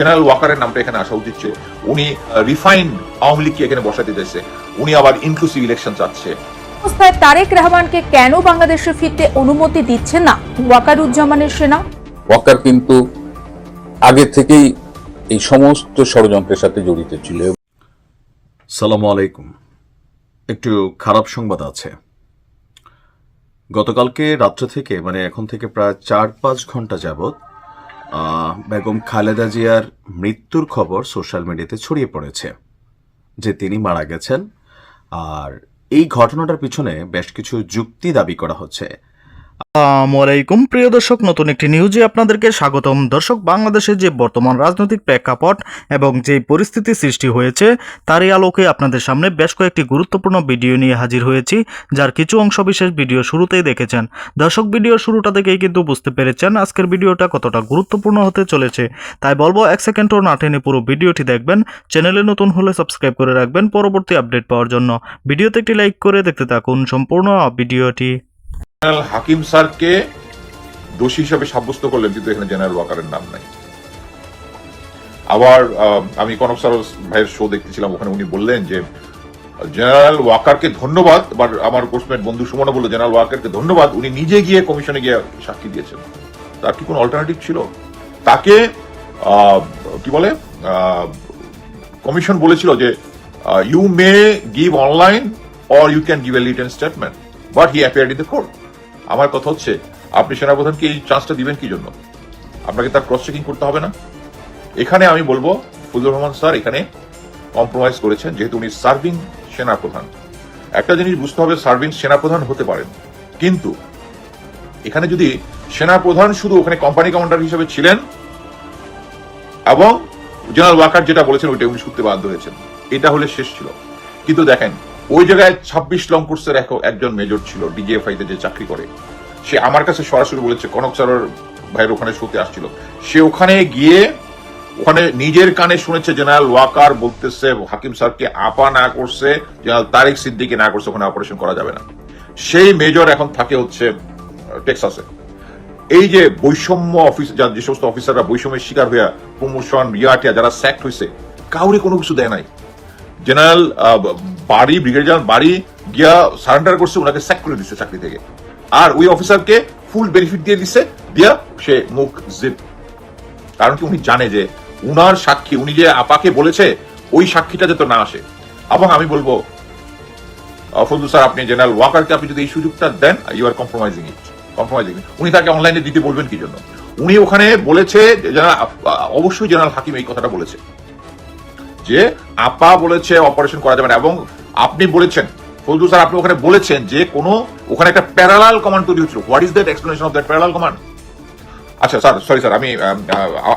General ওয়াকারের নামটা এখানে আসা উচিত ছিল। উনি রিফাইন্ড আওয়ামী লীগকে এখানে বসাতে চাইছে, উনি আবার ইনক্লুসিভ ইলেকশন চাচ্ছে। অবস্থায় তারেক রহমানকে কেন বাংলাদেশে ফিরতে অনুমতি দিচ্ছেন না ওয়াকারুজ্জামানের সেনা? ওয়াকার কিন্তু আগে থেকেই এই সমস্ত ষড়যন্ত্রের সাথে জড়িত ছিল। সালামু আলাইকুম। একটু খারাপ সংবাদ আছে। গতকালকে রাত্র থেকে এখন থেকে প্রায় 4-5 ঘন্টা যাবৎ বেগম খালেদা জিয়ার মৃত্যুর খবর সোশ্যাল মিডিয়াতে ছড়িয়ে পড়েছে যে তিনি মারা গেছেন। আর এই ঘটনাটার পিছনে বেশ কিছু যুক্তি দাবি করা হচ্ছে। আসসালামু আলাইকুম প্রিয় দর্শক, নতুন একটি নিউজে আপনাদেরকে স্বাগতম। দর্শক, বাংলাদেশের যে বর্তমান রাজনৈতিক প্রেক্ষাপট এবং যে পরিস্থিতি সৃষ্টি হয়েছে তারই আলোকে আপনাদের সামনে বেশ কয়েকটি গুরুত্বপূর্ণ ভিডিও নিয়ে হাজির হয়েছি, যার কিছু অংশ বিশেষ ভিডিও শুরুতেই দেখেছেন। দর্শক, ভিডিওর শুরুটা থেকেই কিন্তু বুঝতে পেরেছেন আজকের ভিডিওটা কতটা গুরুত্বপূর্ণ হতে চলেছে। তাই বলবো 1 সেকেন্ডও না টেনে পুরো ভিডিওটি দেখবেন। চ্যানেলে নতুন হলে সাবস্ক্রাইব করে রাখবেন পরবর্তী আপডেট পাওয়ার জন্য। ভিডিওতে একটি লাইক করে দেখতে থাকুন সম্পূর্ণ ভিডিওটি। জেনারেল হাকিম স্যারকে দোষী হিসাবে সাব্যস্ত করলেন, কিন্তু এখানে জেনারেল ওয়াকারের নাম নাই। আবার আমি কনক স্যার ভাইয়ের শো দেখতেছিলাম, ওখানে উনি বললেন যে জেনারেল ওয়াকারকে ধন্যবাদ। আবার আমার কোর্সমেট বন্ধু সুমনও বললো জেনারেল ওয়াকারকে ধন্যবাদ, উনি নিজে গিয়ে কমিশনে গিয়ে সাক্ষী দিয়েছেন। তার কি কোনো অল্টারনেটিভ ছিল? তাকে কি বলে কমিশন বলেছিল যে you may give online or you can give a written statement, but he appeared in the court. আমার কথা হচ্ছে, আপনি সেনাপ্রধানকে এই চান্সটা দিবেন কি জন্য? আপনাকে তার ক্রস চেকিং করতে হবে না? এখানে আমি বলবো ফজলুর রহমান স্যার এখানে কম্প্রোমাইজ করেছেন, যেহেতু উনি সার্ভিং সেনাপ্রধান। একটা জিনিস বুঝতে হবে, সার্ভিং সেনাপ্রধান হতে পারেন, কিন্তু এখানে যদি সেনাপ্রধান শুধু ওখানে কোম্পানি কমান্ডার হিসেবে ছিলেন এবং জেনারেল ওয়াকার যেটা বলেছেন ওইটা উনি শুনতে বাধ্য হয়েছেন, এটা হলে শেষ ছিল। কিন্তু দেখেন, ওই জায়গায় 26 লং কোর্সের একজন মেজর ছিল ডিজিএফআই তে যে চাকরি করে, সে আমার কাছে সরাসরি বলেছে, কনক স্যার ভাইয়ের ওখানে শোতে আসছিল, সে ওখানে গিয়ে ওখানে নিজের কানে শুনেছে জেনারেল ওয়াকার বলতেছে হাকিম স্যারকে আপা না করছে, জেনারেল তারেক সিদ্দিকী না করছে, ওখানে অপারেশন করা যাবে না। সেই মেজর এখন থাকে হচ্ছে টেক্সাসে। এই যে বৈষম্য অফিস, যে সমস্ত অফিসাররা বৈষম্যের শিকার হইয়া প্রমোশন রিয়াটিয়া যারা স্যাক্ট হয়েছে, কাউরে কোনো কিছু দেয় নাই। জেনারেল বাড়ি, ব্রিগেডিয়ার বাড়ি গিয়া সারেন্ডার করছে, ওনাকে স্যাক করে দিচ্ছে চাকরি থেকে, আর ওই অফিসারকে ফুল বেনিফিট দিয়ে দিচ্ছে, দিয়া সে মুখ জিপ। কারণ কি, উনি জানে যে উনার সাক্ষী, উনি যে আপাকে বলেছে ওই সাক্ষীটা যাতে না আসে। এবং আমি বলবো ফজলু স্যার, আপনি জেনারেল ওয়াকারকে আপনি যদি এই সুযোগটা দেন, ইউ আর কম্প্রোমাইজিং ইট। উনি তাকে অনলাইনে দিতে বলবেন কি জন্য? উনি ওখানে বলেছে, অবশ্যই জেনারেল হাকিম এই কথাটা বলেছে যে আপা বলেছে অপারেশন করা যাবে না, এবং আপনি বলেছেন ফজলু স্যার, আপনি ওখানে বলেছেন যে ওখানে একটা প্যারালাল কমান্ড তৈরি হচ্ছিল। What is that explanation of that parallel command? আচ্ছা স্যার, সরি স্যার, আমি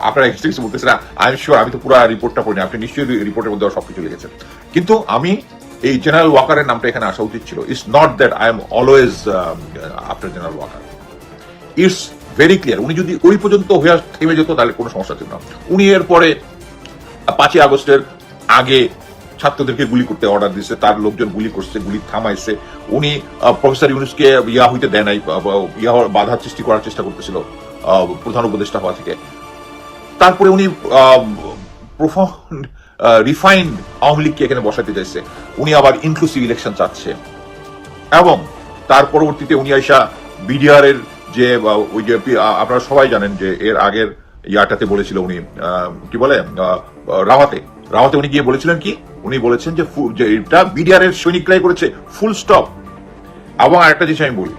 আপনার এক্সট্রিক্স বলতেছি না, আই এম শিওর আমি তো পুরো রিপোর্টটা পড়িনি, আপনি নিশ্চয়ই রিপোর্টের মধ্যে সবকিছু লিখেছেন। কিন্তু আমি এই জেনারেল ওয়াকারের নামটা এখানে আসা উচিত ছিল। It's not that I am always after General Walker. It's very clear, উনি যদি ওই পর্যন্ত হয়ে থেমে যেত তাহলে কোনো সমস্যা ছিল না। উনি এরপরে 5ই আগস্টের আগে ছাত্রদেরকে গুলি করতে অর্ডার দিচ্ছে, তার লোকজন গুলি করছে, গুলি থামাইছে। উনি প্রফেসর ইউনুসকে ইয়া হইতে দেয় নাই, বাধা সৃষ্টি করার চেষ্টা করতেছিল প্রধান উপদেষ্টা হওয়া থেকে। তারপরে উনি রিফাইন্ড আওয়ামী লীগকে এখানে বসাতে চাইছে, উনি আবার ইনক্লুসিভ ইলেকশন চাচ্ছে। এবং তার পরবর্তীতে উনি আইসা বিডিআর এর যে ওই যে আপনারা সবাই জানেন যে এর আগের ইয়াটাতে বলেছিল উনি কি বলে রাওয়াতে উনি গিয়ে বলেছিলেন কি, উনি বলেছেন যে এটা বিডিআর এর সৈনিকরাই করেছে, ফুল স্টপ। এবং আরেকটা জিনিস আমি বলি,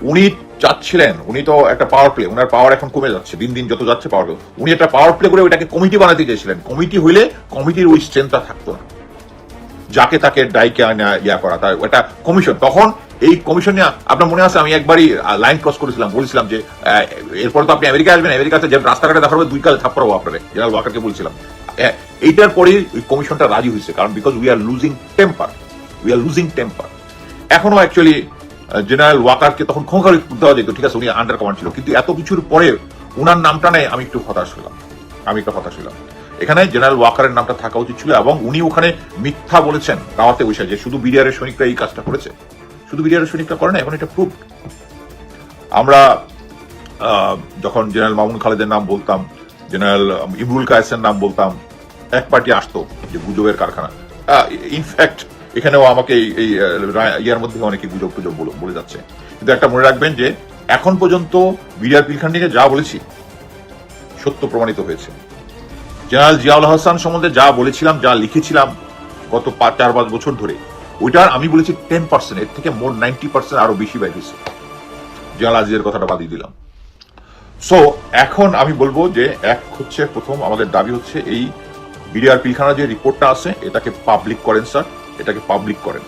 উনি চাচ্ছিলেন, উনি তো একটা পাওয়ার প্লে, ওনার পাওয়ার এখন কমে যাচ্ছে, দিন দিন যত যাচ্ছে পাওয়ার, উনি একটা পাওয়ার প্লে করে ওইটাকে কমিটি বানাতে চেয়েছিলেন। কমিটি হইলে কমিটির ওই স্ট্রেংথটা থাকতো না, যাকে তাকে ডাইকে আনা ইয়া করা, তাই এটা কমিশন। তখন এই কমিশন নিয়ে আপনার মনে আছে, আমি একবারই লাইন ক্রস করেছিলাম, বলেছিলাম যে এরপরে তো আপনি আমেরিকা আসবেন, আমেরিকাতে যে রাস্তাঘাটে দেখা হবে 2 কালে থাপ্পড়াবো আপনারে, জেনারেল ওয়াকারকে বলছিলাম। এইটার পরেই ওই কমিশনটা রাজি হয়েছে, কারণ because we are losing temper. এখনো অ্যাকচুয়ালি জেনারেল ওয়াকারকে তখন ক্ষমা দেওয়া যেত, ঠিক আছে, উনি আন্ডার কমান্ড ছিল, কিন্তু এত কিছুর পরে উনার নামটা নেই, আমি একটু হতাশ হলাম। এখানে জেনারেল ওয়াকারের নামটা থাকা উচিত ছিল। এবং উনি ওখানে মিথ্যা বলেছেন রাওয়াতে বসে যে শুধু বিডিআর এর সৈনিকরা এই কাজটা করেছে, শুধু বিডিআর এর সৈনিকরা করে না, এখন এটা প্রুভ। আমরা যখন জেনারেল মামুন খালেদের নাম বলতাম, জেনারেল ইমরুল কায়েসের নাম বলতাম, এক পার্টি আসতো যে গুজবের কারখানা। ইনফ্যাক্ট এখানেও আমাকে এই ইয়ার মধ্যে অনেকে গুজব টুজব বলে যাচ্ছে, কিন্তু একটা মনে রাখবেন যে এখন পর্যন্ত বিডিআর পিলখান নিয়ে যা বলেছি সত্য প্রমাণিত হয়েছে। জেনারেল জিয়াউল হাসান সম্বন্ধে যা বলেছিলাম, যা লিখেছিলাম গত 4-5 বছর ধরে, ওইটার আমি বলেছি 10%, এর থেকে মোর 90% আরো বেশি বেরিয়েছে। জেনারেল আজিজের কথাটা বাদিয়ে দিলাম। সো এখন আমি বলবো যে প্রথম আমাদের দাবি হচ্ছে এই বিডিআর পিলখানা যে রিপোর্টটা আছে এটাকে পাবলিক করেন স্যার, এটাকে পাবলিক করেন।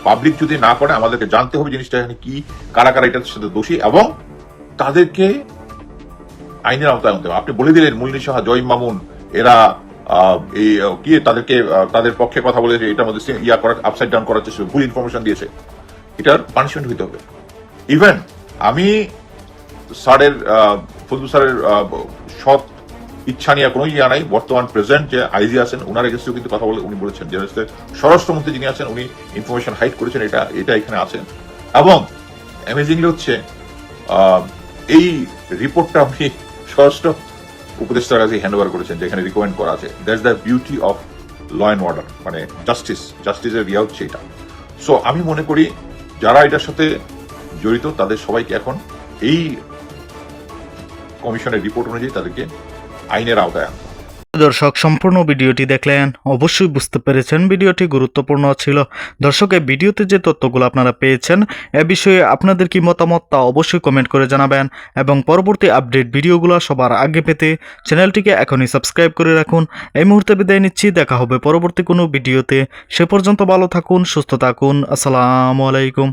পাবলিক যদি না করে আমাদেরকে জানতে হবে জিনিসটা এখানে কি, কারা কারা এটার সাথে দোষী, এবং তাদেরকে আইনের আওতায় আনতে হবে। আপনি বলে দিলেন মুন্নি সাহা, জয়ীম মামুন এরা তাদেরকে তাদের পক্ষে কথা বলে এটার মধ্যে আপসাইড ডাউন করার চেষ্টা, ভুল ইনফরমেশন দিয়েছে, এটার পানিশমেন্ট হইতে হবে। ইভেন আমি স্যারের ফজলু স্যারের সৎ ইচ্ছা নিয়ে কোনো নাই, বর্তমান প্রেসিডেন্ট যে আইজি আছেন ওনার এগেন্স্টেও কিন্তু কথা বলে উনি বলেছেন যে স্বরাষ্ট্রমন্ত্রী যিনি আছেন উনি ইনফরমেশন হাইড করেছেন, এটা এখানে আছে। এবং অ্যামেজিংলি হচ্ছে এই রিপোর্টটা আপনি স্বরাষ্ট্র উপদেষ্টার কাছে হ্যান্ড ওভার করেছেন, যেখানে রিকমেন্ড করা আছে। That's the beauty of law and order, মানে জাস্টিসের ইয়া হচ্ছে এটা। সো আমি মনে করি যারা এটার সাথে জড়িত তাদের সবাইকে এখন এই কমিশনের রিপোর্ট অনুযায়ী তাদেরকে আইনের আওতায় আনতে হবে। দর্শক, সম্পূর্ণ ভিডিওটি দেখলেন, অবশ্যই বুঝতে পেরেছেন ভিডিওটি গুরুত্বপূর্ণ ছিল। দর্শক, এই ভিডিওতে যে তথ্যগুলো আপনারা পেয়েছেন এ বিষয়ে আপনাদের কি মতামত তা অবশ্যই কমেন্ট করে জানাবেন, এবং পরবর্তী আপডেট ভিডিওগুলো সবার আগে পেতে চ্যানেলটিকে এখনই সাবস্ক্রাইব করে রাখুন। এই মুহূর্তে বিদায় নিচ্ছি, দেখা হবে পরবর্তী কোনো ভিডিওতে। সে পর্যন্ত ভালো থাকুন, সুস্থ থাকুন, আসসালামু আলাইকুম।